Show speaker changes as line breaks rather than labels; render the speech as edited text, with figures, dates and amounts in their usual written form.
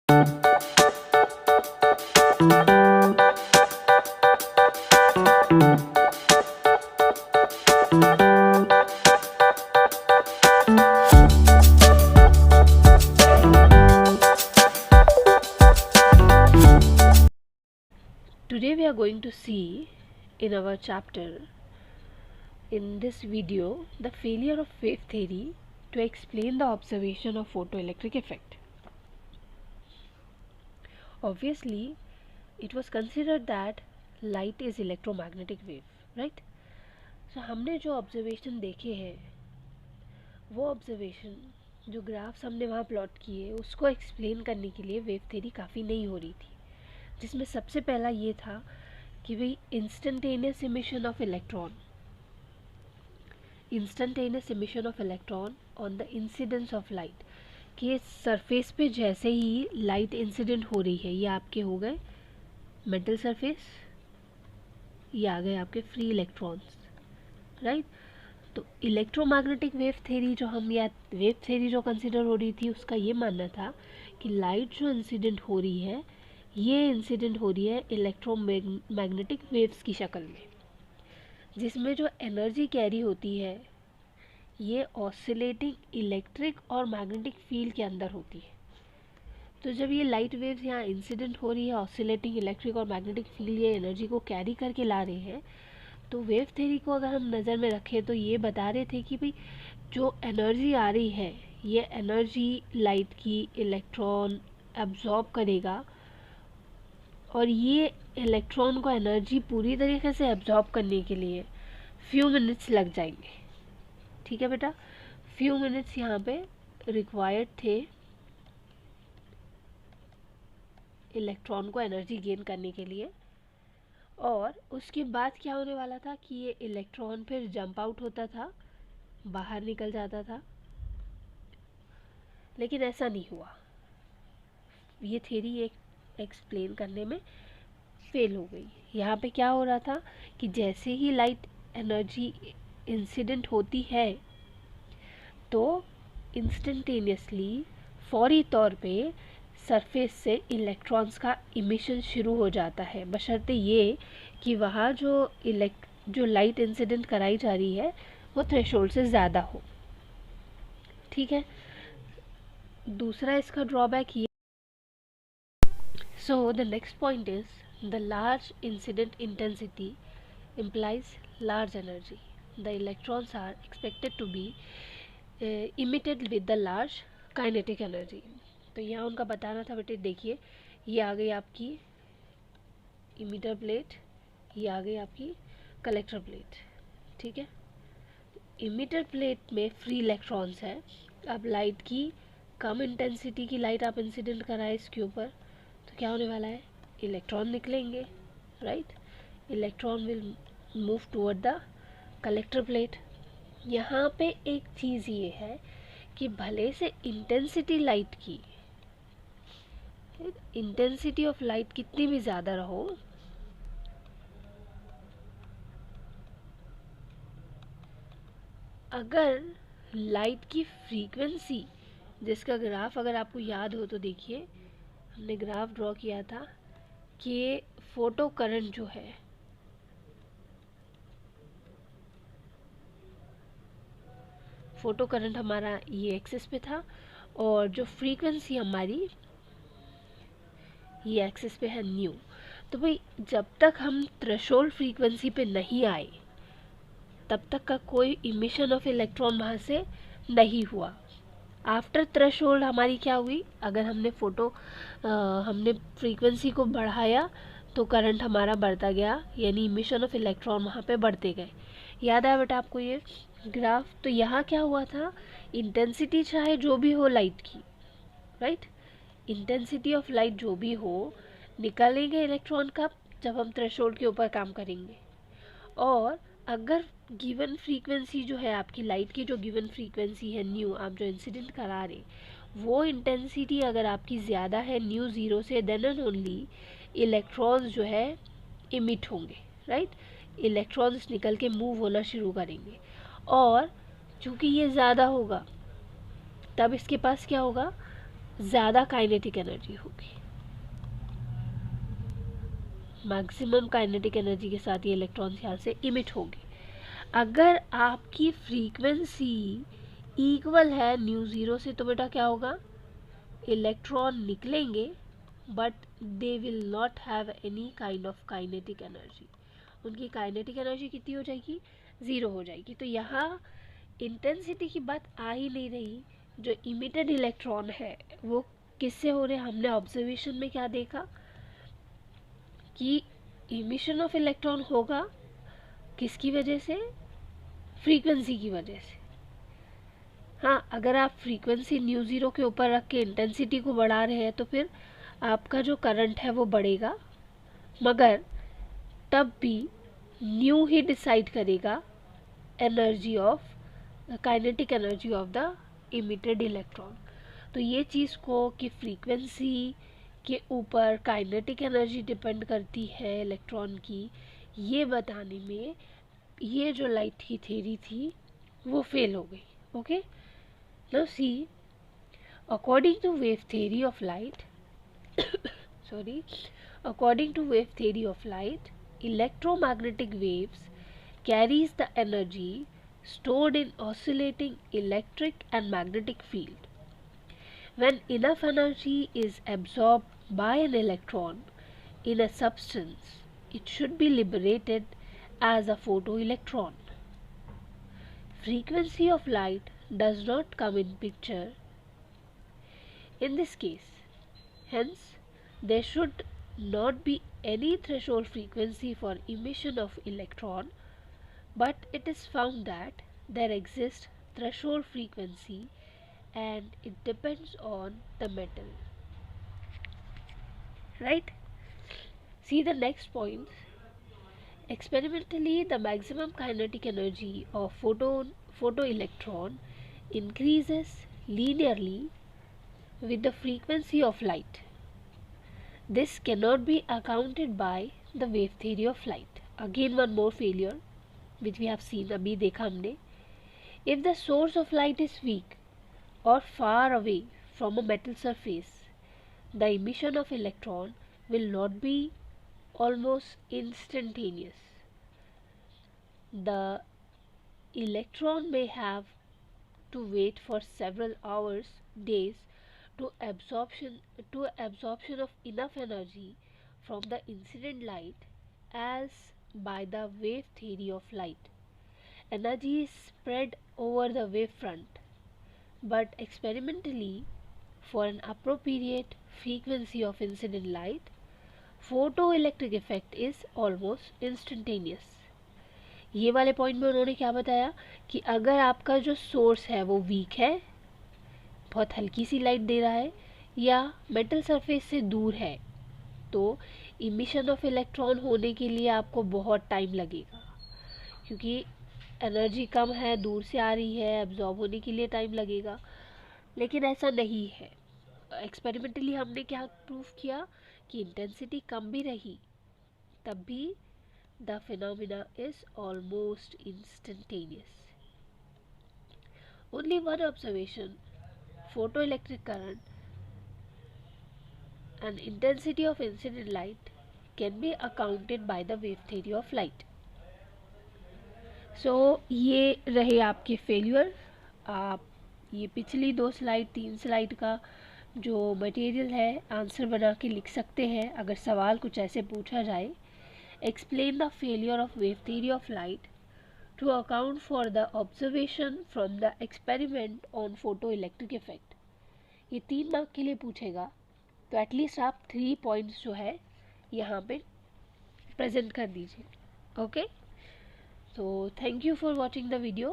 Today we are going to see in our chapter, in this video, the failure of wave theory to explain the observation of photoelectric effect. Obviously, it was considered that light is electromagnetic wave, right? So हमने जो observation देखे हैं, वो observation जो graphs हमने वहाँ plot किए उसको एक्सप्लेन करने के लिए वेव थ्योरी काफ़ी नहीं हो रही थी, जिसमें सबसे पहला ये था कि भाई instantaneous emission of electron on the incidence of light, कि सरफेस पे जैसे ही लाइट इंसिडेंट हो रही है, ये आपके हो गए मेटल सरफेस, ये आ गए आपके फ्री इलेक्ट्रॉन्स, राइट। तो इलेक्ट्रोमैग्नेटिक वेव थ्योरी जो हम या वेव थ्योरी जो कंसिडर हो रही थी, उसका ये मानना था कि लाइट जो इंसिडेंट हो रही है, ये इंसिडेंट हो रही है इलेक्ट्रोमैग्नेटिक वेव्स की शक्ल में, जिसमें जो एनर्जी कैरी होती है ये ऑसिलेटिंग इलेक्ट्रिक और मैग्नेटिक फील्ड के अंदर होती है। तो जब ये लाइट वेव्स यहाँ इंसिडेंट हो रही है, ऑसिलेटिंग इलेक्ट्रिक और मैग्नेटिक फील्ड ये एनर्जी को कैरी करके ला रहे हैं, तो वेव थ्योरी को अगर हम नज़र में रखें तो ये बता रहे थे कि भाई जो एनर्जी आ रही है, ये एनर्जी लाइट की इलेक्ट्रॉन एब्जॉर्ब करेगा और ये इलेक्ट्रॉन को एनर्जी पूरी तरीके से एब्जॉर्ब करने के लिए फ्यू मिनट्स लग जाएंगे। ठीक है बेटा, फ्यू मिनट्स यहाँ पे रिक्वायर्ड थे इलेक्ट्रॉन को एनर्जी गेन करने के लिए। और उसके बाद क्या होने वाला था कि ये इलेक्ट्रॉन फिर जंप आउट होता था, बाहर निकल जाता था, लेकिन ऐसा नहीं हुआ। ये थ्योरी एक एक्सप्लेन करने में फेल हो गई। यहाँ पे क्या हो रहा था कि जैसे ही लाइट एनर्जी इंसिडेंट होती है तो इंस्टेंटेनियसली फौरी तौर पे सरफेस से इलेक्ट्रॉन्स का इमिशन शुरू हो जाता है, बशर्ते ये कि वहाँ जो लाइट इंसिडेंट कराई जा रही है वो थ्रेशोल्ड से ज़्यादा हो। ठीक है, दूसरा इसका ड्रॉबैक ये, so the next point is the large incident intensity implies large energy. The electrons are expected to be emitted with the large kinetic energy. तो यहाँ उनका बताना था बेटे, देखिए ये आ गई आपकी इमिटर प्लेट, ये आ गई आपकी कलेक्टर प्लेट। ठीक है, इमिटर प्लेट में फ्री इलेक्ट्रॉन्स है। अब लाइट की कम इंटेंसिटी की लाइट आप इंसिडेंट कराए इसके ऊपर, तो क्या होने वाला है, इलेक्ट्रॉन निकलेंगे, right. Electron will move toward the collector plate. यहाँ पे एक चीज़ ये है कि भले से इंटेंसिटी ऑफ लाइट कितनी भी ज़्यादा रहो, अगर लाइट की फ्रीक्वेंसी, जिसका ग्राफ अगर आपको याद हो तो देखिए, हमने ग्राफ ड्रॉ किया था कि फोटो करंट जो है, फोटो करंट हमारा ये एक्सिस पे था और जो फ्रीक्वेंसी हमारी ये एक्सिस पे है न्यू। तो भाई जब तक हम थ्रेशोल्ड फ्रीक्वेंसी पे नहीं आए तब तक का कोई इमिशन ऑफ इलेक्ट्रॉन वहाँ से नहीं हुआ। आफ्टर थ्रेशोल्ड हमारी क्या हुई, अगर हमने फ्रीक्वेंसी को बढ़ाया तो करंट हमारा बढ़ता गया, यानी इमिशन ऑफ इलेक्ट्रॉन वहाँ पे बढ़ते गए। याद आया बेटा आपको ये ग्राफ? तो यहाँ क्या हुआ था, इंटेंसिटी चाहे जो भी हो लाइट की, राइट, इंटेंसिटी ऑफ लाइट जो भी हो, निकलेंगे इलेक्ट्रॉन कब, जब हम थ्रेशोल्ड के ऊपर काम करेंगे। और अगर गिवन फ्रीक्वेंसी जो है आपकी लाइट की, जो गिवन फ्रीक्वेंसी है न्यू, आप जो इंसिडेंट करा रहे, वो इंटेंसिटी अगर आपकी ज़्यादा है न्यू ज़ीरो से, देन एंड ओनली इलेक्ट्रॉन्स जो है इमिट होंगे, राइट। इलेक्ट्रॉन्स निकल के मूव होना शुरू करेंगे और चूँकि ये ज़्यादा होगा तब इसके पास क्या होगा, ज़्यादा काइनेटिक एनर्जी होगी, मैक्सिमम काइनेटिक एनर्जी के साथ ये इलेक्ट्रॉन्स यहाँ से इमिट होंगे। अगर आपकी फ्रीक्वेंसी इक्वल है न्यू ज़ीरो से तो बेटा क्या होगा, इलेक्ट्रॉन निकलेंगे but they will not have any kind of kinetic energy. उनकी काइनेटिक एनर्जी कितनी हो जाएगी, ज़ीरो हो जाएगी। तो यहाँ इंटेंसिटी की बात आ ही नहीं रही। जो इमिटेड इलेक्ट्रॉन है वो किससे हो रहे हैं, हमने ऑब्जर्वेशन में क्या देखा कि इमिशन ऑफ इलेक्ट्रॉन होगा किसकी वजह से, फ्रीक्वेंसी की वजह से। हाँ, अगर आप फ्रीक्वेंसी न्यू ज़ीरो के ऊपर रख के इंटेंसिटी को बढ़ा रहे हैं तो फिर आपका जो करंट है वो बढ़ेगा, मगर तब भी न्यू ही डिसाइड करेगा energy of kinetic energy of the emitted electron. तो ये चीज़ को कि फ्रीक्वेंसी के ऊपर काइनेटिक एनर्जी डिपेंड करती है इलेक्ट्रॉन की, ये बताने में ये जो लाइट की थ्योरी थी वो फेल हो गई। Okay, now see, according to wave theory of light according to wave theory of light, electromagnetic waves carries the energy stored in oscillating electric and magnetic field. When enough energy is absorbed by an electron in a substance, it should be liberated as a photoelectron. Frequency of light does not come in picture in this case. Hence, there should not be any threshold frequency for emission of electron, but it is found that there exists threshold frequency and it depends on the metal. Right? See the next point. Experimentally, the maximum kinetic energy of photoelectron increases linearly with the frequency of light. This cannot be accounted by the wave theory of light. Again one more failure which we have seen, अभी देखा हमने. If the source of light is weak or far away from a metal surface, the emission of electron will not be almost instantaneous. The electron may have to wait for several hours, days to absorption of enough energy from the incident light as by the wave theory of light. Energy is spread over the wavefront, but experimentally, for an appropriate frequency of incident light, photoelectric effect is almost instantaneous. ये वाले point में उन्होंने क्या बताया कि अगर आपका जो सोर्स है वो वीक है, बहुत हल्की सी लाइट दे रहा है या मेटल सरफेस से दूर है, तो इमिशन ऑफ इलेक्ट्रॉन होने के लिए आपको बहुत टाइम लगेगा, क्योंकि एनर्जी कम है, दूर से आ रही है, एब्जॉर्ब होने के लिए टाइम लगेगा। लेकिन ऐसा नहीं है। एक्सपेरिमेंटली हमने क्या प्रूफ किया कि इंटेंसिटी कम भी रही तब भी the phenomena is almost instantaneous. Only one observation, photoelectric current and intensity of incident light can be accounted by the wave theory of light. So ये रहे आपके फेलियर। आप ये पिछली 2 स्लाइड 3 स्लाइड का जो मटेरियल है आंसर बना के लिख सकते हैं अगर सवाल कुछ ऐसे पूछा जाए। Explain the failure of wave theory of light to account for the observation from the experiment on photoelectric effect. ये 3 मार्क के लिए पूछेगा, तो एटलीस्ट आप 3 पॉइंट्स जो है यहाँ पे प्रेजेंट कर दीजिए. Okay, so thank you for watching the video.